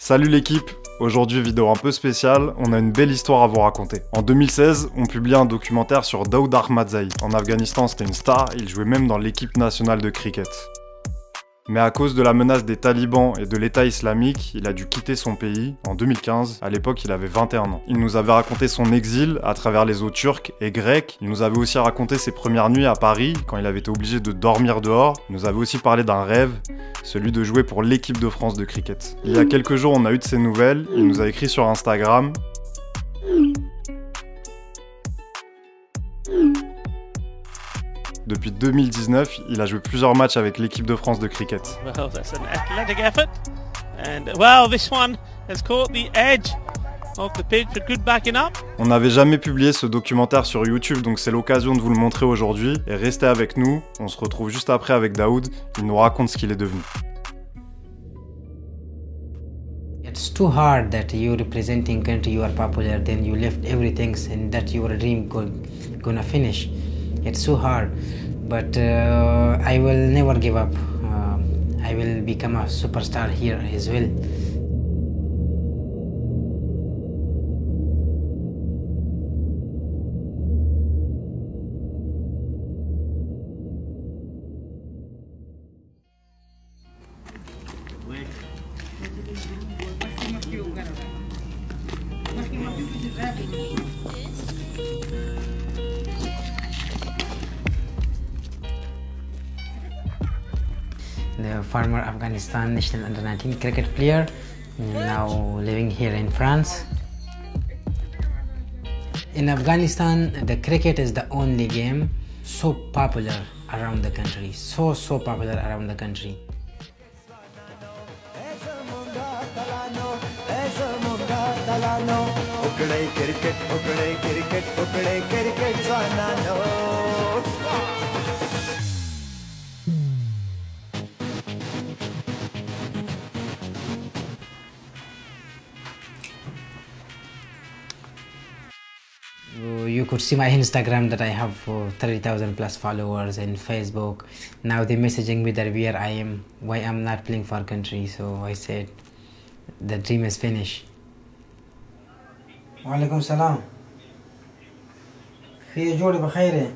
Salut l'équipe! Aujourd'hui, vidéo un peu spéciale, on a une belle histoire à vous raconter. En 2016, on publie un documentaire sur Daoud Ahmadzai. En Afghanistan, c'était une star, il jouait même dans l'équipe nationale de cricket. Mais à cause de la menace des talibans et de l'État islamique, il a dû quitter son pays en 2015. À l'époque, il avait 21 ans. Il nous avait raconté son exil à travers les eaux turques et grecques. Il nous avait aussi raconté ses premières nuits à Paris, quand il avait été obligé de dormir dehors. Il nous avait aussi parlé d'un rêve, celui de jouer pour l'équipe de France de cricket. Il y a quelques jours, on a eu de ses nouvelles. Il nous a écrit sur Instagram. Depuis 2019, il a joué plusieurs matchs avec l'équipe de France de cricket. Well, that's an athletic effort, and well, this one has caught the edge of the pitch with good backing up. On n'avait jamais publié ce documentaire sur YouTube, donc c'est l'occasion de vous le montrer aujourd'hui. Et restez avec nous, on se retrouve juste après avec Daoud, il nous raconte ce qu'il est devenu. It's too hard that you representing country, you are popular, then you left everything and that your dream gonna finish. It's so hard, but I will never give up. I will become a superstar here as well. The former Afghanistan national under-19 cricket player, now living here in France. In Afghanistan, the cricket is the only game so popular around the country, so popular around the country. You could see my Instagram that I have 30,000 plus followers, and Facebook. Now they're messaging me that where I am, why I'm not playing for country. So I said, the dream is finished. وعليكم السلام. في جوري بخير.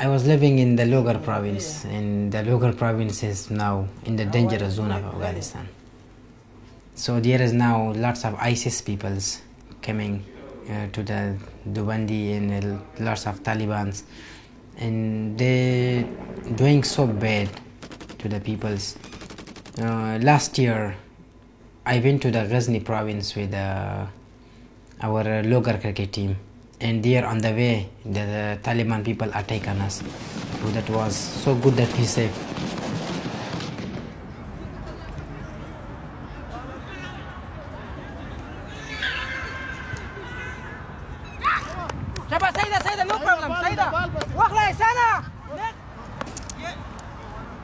I was living in the Logar province, and the Logar province is now in the dangerous zone of Afghanistan. So there is now lots of ISIS peoples coming to the Dubandi and lots of Talibans, and they doing so bad to the peoples. Last year I went to the Ghazni province with our Logar cricket team, and there on the way the Taliban people attacked on us. So that was so good that we saved.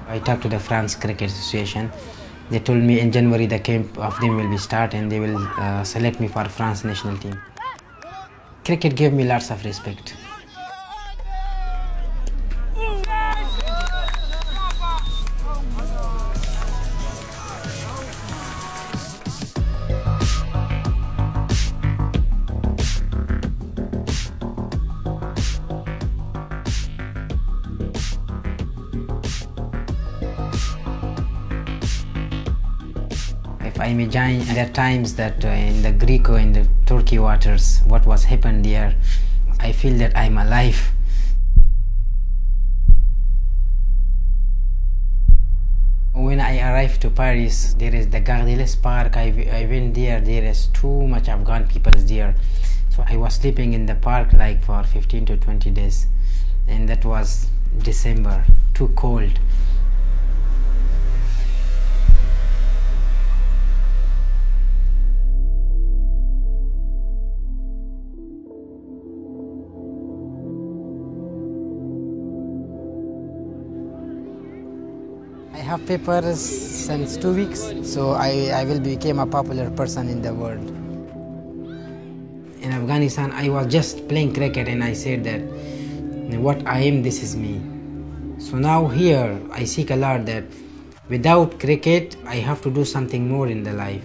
I talked to the France Cricket Association. They told me in January the camp of them will be start and they will select me for France national team. Cricket gave me lots of respect. If I imagine at times that in the Greek or in the Turkey waters, what was happened there, I feel that I'm alive. When I arrived to Paris, there is the Gare de l'Esparc. I went there, there is too much Afghan people there. So I was sleeping in the park like for 15 to 20 days. And that was December, too cold. I have papers since 2 weeks, so I will become a popular person in the world. In Afghanistan, I was just playing cricket and I said that what I am, this is me. So now here, I seek a lot that Without cricket, I have to do something more in the life.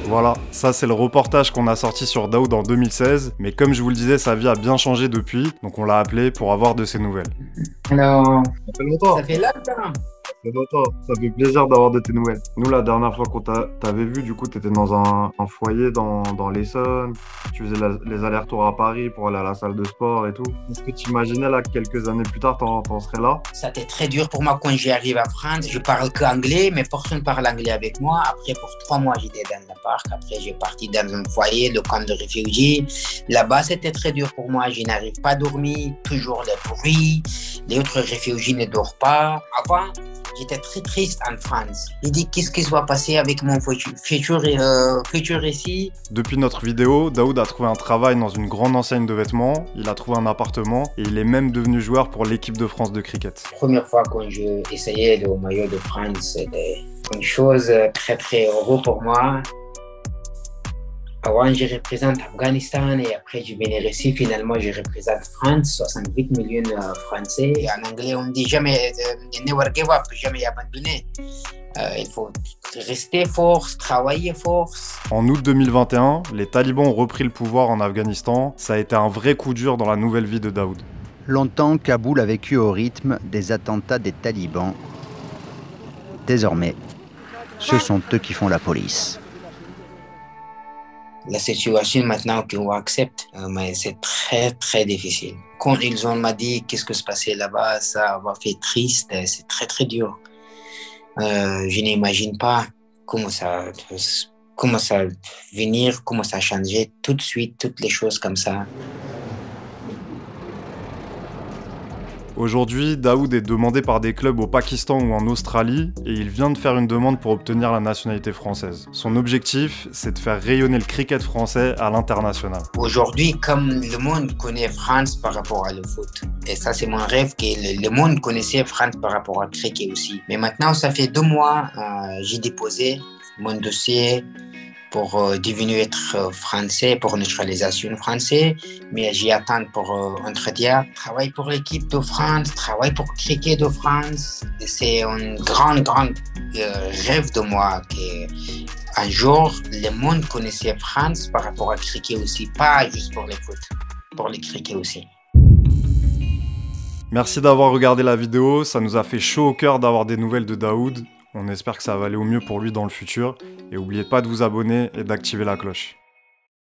Voilà, ça c'est le reportage qu'on a sorti sur Daoud en 2016, mais comme je vous le disais, sa vie a bien changé depuis, donc on l'a appelé pour avoir de ses nouvelles. Alors, Ça fait longtemps. ça fait longtemps. Ça fait longtemps. Ça fait plaisir d'avoir de tes nouvelles. Nous, la dernière fois qu'on t'avait vu, du coup, t'étais dans un foyer dans l'Essonne. Tu faisais les allers-retours à Paris pour aller à la salle de sport et tout. Est-ce que tu imaginais là, quelques années plus tard, t'en serais là? C'était très dur pour moi quand j'arrive à France. Je parle qu'anglais, mais personne parle anglais avec moi. Après, pour 3 mois, j'étais dans le parc. Après, j'ai parti dans un foyer, le camp de réfugiés. Là-bas, c'était très dur pour moi. Je n'arrive pas à dormir. Toujours le bruit. Les autres réfugiés ne dorment pas. Avant, j'étais très triste en France. J'ai dit, qu'est-ce qui va passer avec mon futur ici? Depuis notre vidéo, Daoud a trouvé un travail dans une grande enseigne de vêtements, il a trouvé un appartement et il est même devenu joueur pour l'équipe de France de cricket. La première fois quand j'ai essayé le maillot de France, c'était une chose très très heureuse pour moi. Avant, je représente Afghanistan et après, je venais ici. Finalement, je représente France, 68 millions de Français. Et en anglais, on dit jamais never give up, jamais abandonner. Il faut rester fort, travailler fort. En août 2021, les talibans ont repris le pouvoir en Afghanistan. Ça a été un vrai coup dur dans la nouvelle vie de Daoud. Longtemps, Kaboul a vécu au rythme des attentats des talibans. Désormais, ce sont eux qui font la police. La situation maintenant qu'on accepte, mais c'est très très difficile. Quand ils ont dit qu'est-ce que se passait là-bas, ça m'a fait triste, c'est très très dur. Je n'imagine pas comment ça venir, comment ça changer tout de suite, toutes les choses comme ça. Aujourd'hui, Daoud est demandé par des clubs au Pakistan ou en Australie et il vient de faire une demande pour obtenir la nationalité française. Son objectif, c'est de faire rayonner le cricket français à l'international. Aujourd'hui, comme le monde connaît France par rapport à le foot, et ça c'est mon rêve que le monde connaissait France par rapport au cricket aussi. Mais maintenant, ça fait 2 mois, j'ai déposé mon dossier pour devenir être français, pour naturalisation française, mais j'y attends pour entretien. Travaille pour l'équipe de France, travaille pour le cricket de France. C'est un grand rêve de moi qu'un jour, le monde connaissait France par rapport au cricket aussi, pas juste pour le foot, pour le cricket aussi. Merci d'avoir regardé la vidéo, ça nous a fait chaud au cœur d'avoir des nouvelles de Daoud. On espère que ça va aller au mieux pour lui dans le futur. Et n'oubliez pas de vous abonner et d'activer la cloche.